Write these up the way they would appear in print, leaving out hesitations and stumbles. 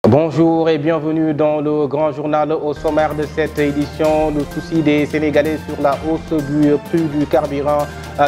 Bonjour et bienvenue dans le grand journal. Au sommaire de cette édition, le souci des Sénégalais sur la hausse du prix du carburant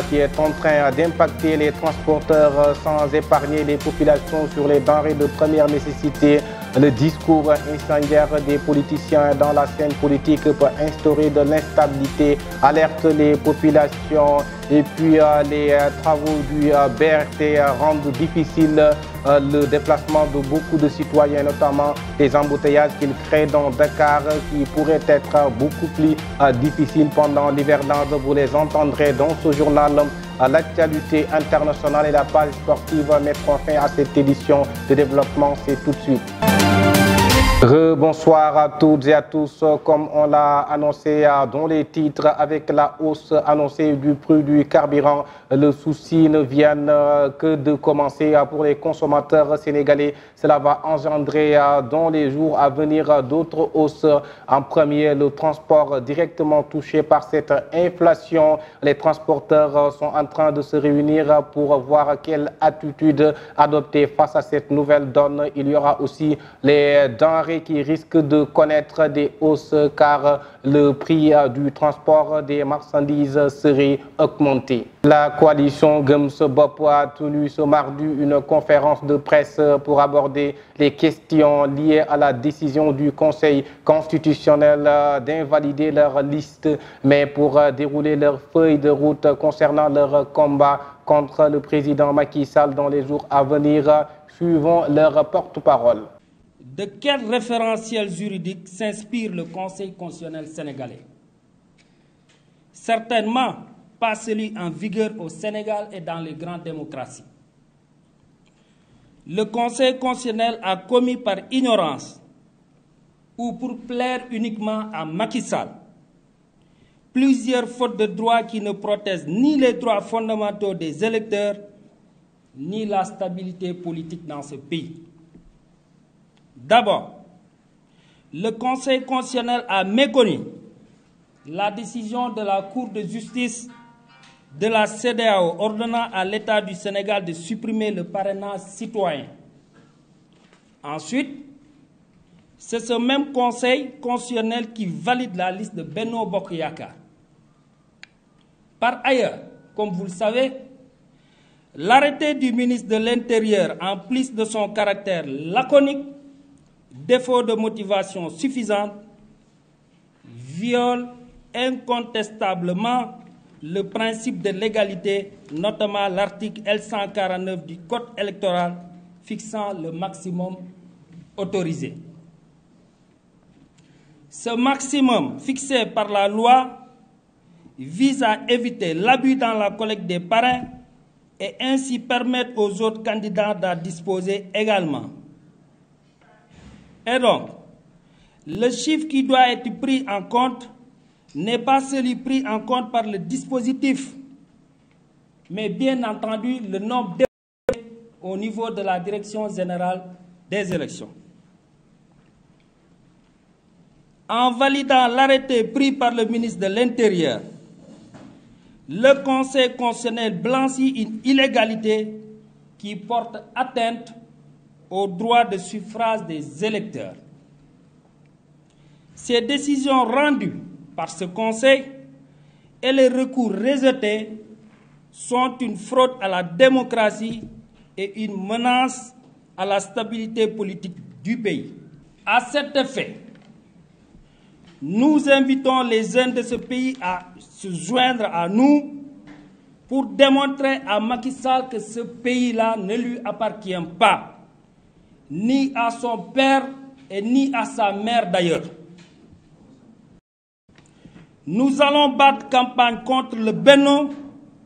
qui est en train d'impacter les transporteurs sans épargner les populations sur les denrées de première nécessité. Le discours incendiaire des politiciens dans la scène politique peut instaurer de l'instabilité, alerte les populations et puis les travaux du BRT rendent difficile le déplacement de beaucoup de citoyens, notamment les embouteillages qu'ils créent dans Dakar qui pourraient être beaucoup plus difficiles pendant l'hivernage. Vous les entendrez dans ce journal. L'actualité internationale et la page sportive mettront fin à cette édition de développement. C'est tout de suite. Bonsoir à toutes et à tous. Comme on l'a annoncé dans les titres, avec la hausse annoncée du prix du carburant, le souci ne vient que de commencer pour les consommateurs sénégalais. Cela va engendrer dans les jours à venir d'autres hausses. En premier, le transport directement touché par cette inflation. Les transporteurs sont en train de se réunir pour voir quelle attitude adopter face à cette nouvelle donne. Il y aura aussi les denrées qui risquent de connaître des hausses car le prix du transport des marchandises serait augmenté. La coalition Gëm Sa Bopp a tenu ce mardi une conférence de presse pour aborder les questions liées à la décision du Conseil constitutionnel d'invalider leur liste, mais pour dérouler leur feuille de route concernant leur combat contre le président Macky Sall dans les jours à venir, suivant leur porte-parole. De quel référentiel juridique s'inspire le Conseil constitutionnel sénégalais? Certainement pas celui en vigueur au Sénégal et dans les grandes démocraties. Le Conseil constitutionnel a commis par ignorance ou pour plaire uniquement à Macky Sall plusieurs fautes de droit qui ne protègent ni les droits fondamentaux des électeurs ni la stabilité politique dans ce pays. D'abord, le Conseil constitutionnel a méconnu la décision de la Cour de justice de la CEDEAO ordonnant à l'État du Sénégal de supprimer le parrainage citoyen. Ensuite, c'est ce même Conseil constitutionnel qui valide la liste de Benno Bokk Yakaar. Par ailleurs, comme vous le savez, l'arrêté du ministre de l'Intérieur, en plus de son caractère laconique, défaut de motivation suffisante, viole incontestablement le principe de légalité, notamment l'article L149 du Code électoral fixant le maximum autorisé. Ce maximum fixé par la loi vise à éviter l'abus dans la collecte des parrains et ainsi permettre aux autres candidats d'en disposer également. Et donc, le chiffre qui doit être pris en compte n'est pas celui pris en compte par le dispositif, mais bien entendu le nombre déposé au niveau de la Direction générale des élections. En validant l'arrêté pris par le ministre de l'Intérieur, le Conseil constitutionnel blanchit une illégalité qui porte atteinte au droit de suffrage des électeurs. Ces décisions rendues par ce Conseil et les recours rejetés sont une fraude à la démocratie et une menace à la stabilité politique du pays. À cet effet, nous invitons les jeunes de ce pays à se joindre à nous pour démontrer à Macky Sall que ce pays-là ne lui appartient pas, ni à son père et ni à sa mère d'ailleurs. Nous allons battre campagne contre le Benno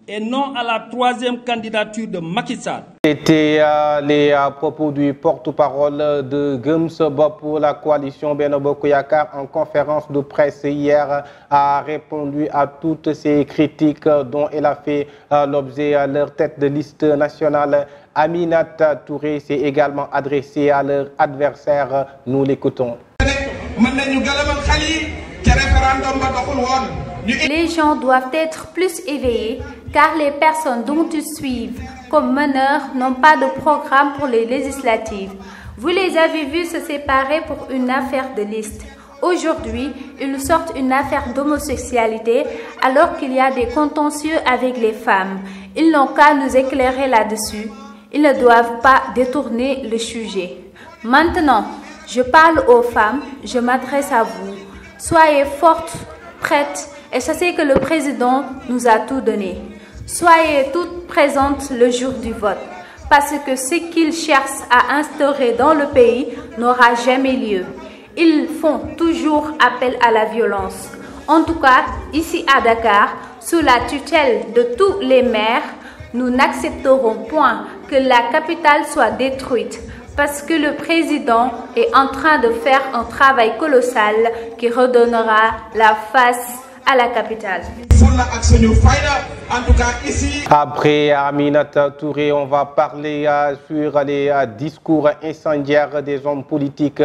et non à la troisième candidature de Macky Sall. C'était les propos du porte-parole de Gëm Sa Bopp pour la coalition Benno Bokk Yakaar en conférence de presse hier, a répondu à toutes ces critiques dont elle a fait l'objet à leur tête de liste nationale. Aminata Touré s'est également adressée à leur adversaire. Nous l'écoutons. mën nañu galamal xal yi te Les gens doivent être plus éveillés car les personnes dont ils suivent comme meneurs n'ont pas de programme pour les législatives. Vous les avez vus se séparer pour une affaire de liste. Aujourd'hui, ils sortent une affaire d'homosexualité alors qu'il y a des contentieux avec les femmes. Ils n'ont qu'à nous éclairer là-dessus. Ils ne doivent pas détourner le sujet. Maintenant, je parle aux femmes, je m'adresse à vous. Soyez fortes, prêtes et sachez que le président nous a tout donné. Soyez toutes présentes le jour du vote, parce que ce qu'ils cherchent à instaurer dans le pays n'aura jamais lieu. Ils font toujours appel à la violence. En tout cas, ici à Dakar, sous la tutelle de tous les maires, nous n'accepterons point que la capitale soit détruite, parce que le président est en train de faire un travail colossal qui redonnera la face à la capitale. Après Aminata Touré, on va parler sur les discours incendiaires des hommes politiques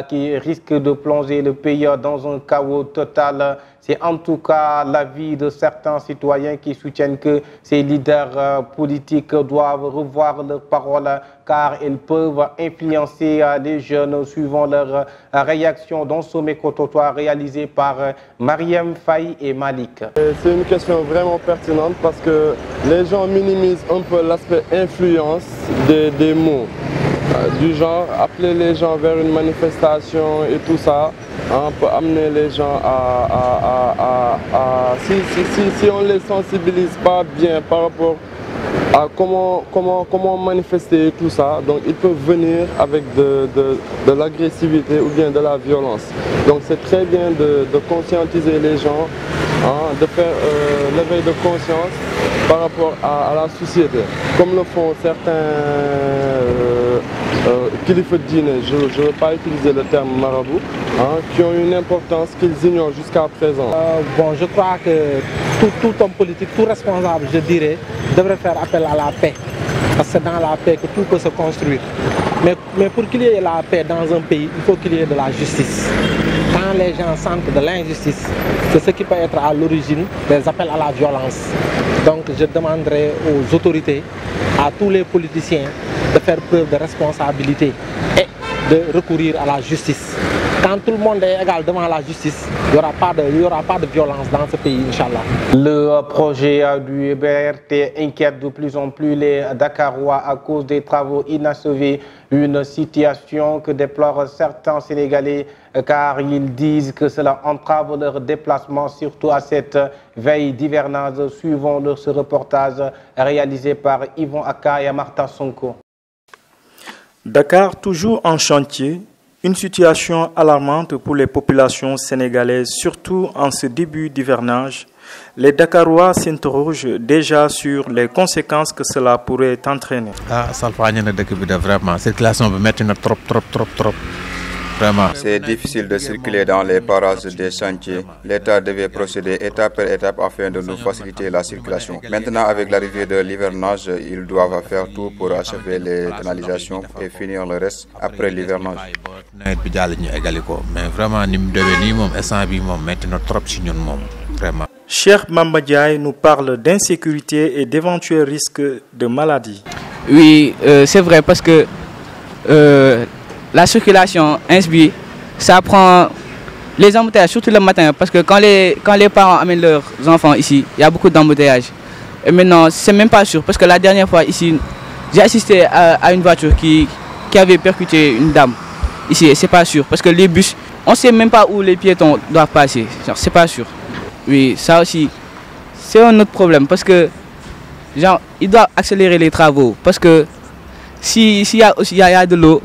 qui risquent de plonger le pays dans un chaos total. C'est en tout cas l'avis de certains citoyens qui soutiennent que ces leaders politiques doivent revoir leurs paroles car ils peuvent influencer les jeunes suivant leur réaction dans ce micro-trottoir réalisé par Mariam Faye et Malik. C'est une question vraiment pertinente parce que les gens minimisent un peu l'aspect influence des mots. Du genre, appeler les gens vers une manifestation et tout ça, on peut amener les gens si on ne les sensibilise pas bien par rapport à comment manifester et tout ça, donc ils peuvent venir avec de l'agressivité ou bien de la violence. Donc c'est très bien de conscientiser les gens, de faire l'éveil de conscience par rapport à la société, comme le font certains kilifa dîne, je ne veux pas utiliser le terme marabout, qui ont une importance qu'ils ignorent jusqu'à présent. Bon, je crois que tout homme politique, tout responsable, je dirais, devrait faire appel à la paix. Parce que c'est dans la paix que tout peut se construire. Mais pour qu'il y ait la paix dans un pays, il faut qu'il y ait de la justice. Quand les gens sentent de l'injustice, c'est ce qui peut être à l'origine des appels à la violence. Donc je demanderai aux autorités, à tous les politiciens, de faire preuve de responsabilité et de recourir à la justice. Quand tout le monde est égal devant la justice, il n'y aura pas de violence dans ce pays, Inch'Allah. Le projet du BRT inquiète de plus en plus les Dakarois à cause des travaux inachevés. Une situation que déplorent certains Sénégalais car ils disent que cela entrave leur déplacement, surtout à cette veille d'hivernage, suivant ce reportage réalisé par Yvon Aka et Martin Sonko. Dakar toujours en chantier, une situation alarmante pour les populations sénégalaises, surtout en ce début d'hivernage. Les Dakarois s'interrogent déjà sur les conséquences que cela pourrait entraîner. Vraiment, circulation trop. C'est difficile de circuler dans les parages des chantiers. L'État devait procéder étape par étape afin de nous faciliter la circulation. Maintenant, avec l'arrivée de l'hivernage, ils doivent faire tout pour achever les canalisations et finir le reste après l'hivernage. Mais vraiment, vraiment. Cheikh Mamba Diaye nous parle d'insécurité et d'éventuels risques de maladies. Oui, c'est vrai parce que la circulation, ça prend les embouteillages, surtout le matin, parce que quand les parents amènent leurs enfants ici, il y a beaucoup d'embouteillages. Et maintenant, c'est même pas sûr, parce que la dernière fois ici, j'ai assisté à une voiture qui avait percuté une dame. Ici, c'est pas sûr, parce que les bus, on sait même pas où les piétons doivent passer, c'est pas sûr. Oui, ça aussi, c'est un autre problème, parce que ils doivent accélérer les travaux, parce que s'il y a de l'eau,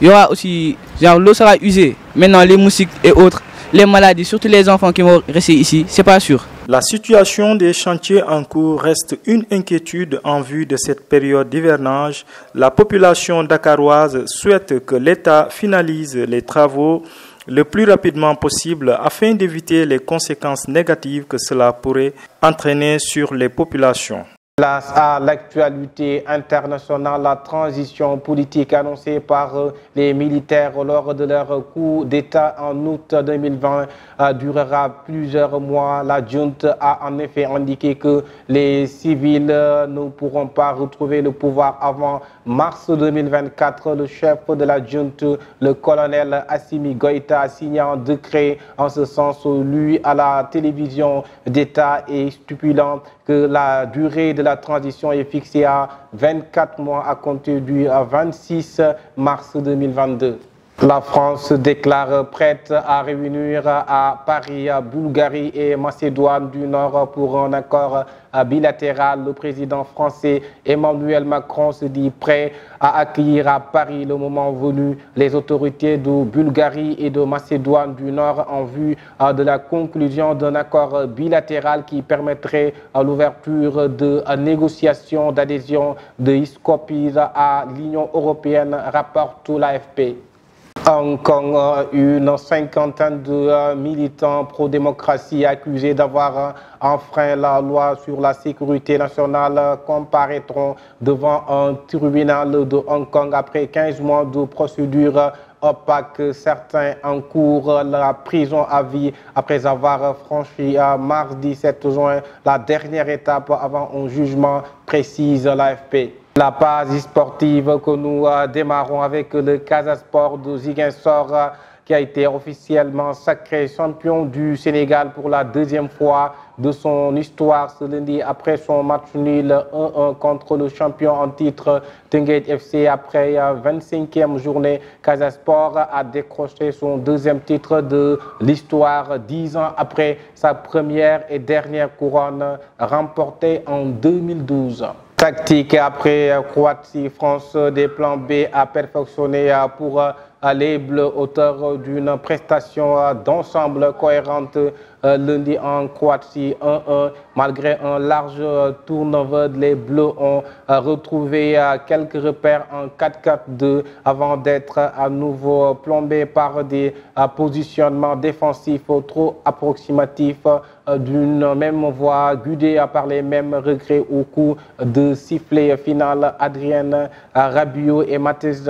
il y aura aussi, l'eau sera usée. Maintenant, les moustiques et autres, les maladies, surtout les enfants qui vont rester ici, c'est pas sûr. La situation des chantiers en cours reste une inquiétude en vue de cette période d'hivernage. La population dakaroise souhaite que l'État finalise les travaux le plus rapidement possible afin d'éviter les conséquences négatives que cela pourrait entraîner sur les populations. Place à l'actualité internationale, la transition politique annoncée par les militaires lors de leur coup d'État en août 2020 durera plusieurs mois. La junte a en effet indiqué que les civils ne pourront pas retrouver le pouvoir avant mars 2024. Le chef de la junte, le colonel Assimi Goïta, a signé un décret en ce sens, lu à la télévision d'État, et stipulant que la durée de la transition est fixée à 24 mois à compter du 26 mars 2022. La France déclare prête à réunir à Paris, Bulgarie et Macédoine du Nord pour un accord bilatéral. Le président français Emmanuel Macron se dit prêt à accueillir à Paris le moment venu les autorités de Bulgarie et de Macédoine du Nord en vue de la conclusion d'un accord bilatéral qui permettrait l'ouverture de négociations d'adhésion de Skopje à l'Union européenne, rapporte l'AFP. Hong Kong, une cinquantaine de militants pro-démocratie accusés d'avoir enfreint la loi sur la sécurité nationale comparaîtront devant un tribunal de Hong Kong après 15 mois de procédure opaque. Certains encourent la prison à vie après avoir franchi mardi 7 juin la dernière étape avant un jugement, précise l'AFP. La page sportive que nous démarrons avec le Casa Sport de Ziguinchor qui a été officiellement sacré champion du Sénégal pour la deuxième fois de son histoire ce lundi après son match nul 1-1 contre le champion en titre Teungueth FC. Après 25e journée, Casa Sport a décroché son deuxième titre de l'histoire 10 ans après sa première et dernière couronne remportée en 2012. Tactique après Croatie, France, des plans B à perfectionner pour les Bleus, auteur d'une prestation d'ensemble cohérente lundi en Croatie 1-1. Malgré un large turnover, les Bleus ont retrouvé quelques repères en 4-4-2 avant d'être à nouveau plombés par des positionnements défensifs trop approximatifs d'une même voie, guidés par les mêmes regrets au coup de sifflet final. Adrien Rabiot et Mathis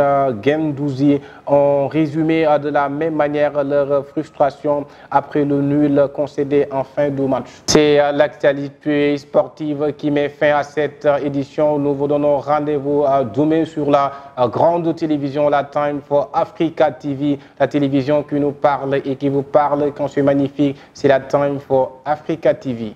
Guendouzi ont résumé de la même manière leur frustration après le nul concédé en fin de match. C'est l'actualité sportive qui met fin à cette édition. Nous vous donnons rendez-vous demain sur la grande télévision, la Time for Africa TV, la télévision qui nous parle et qui vous parle quand c'est magnifique. C'est la Time for Africa TV.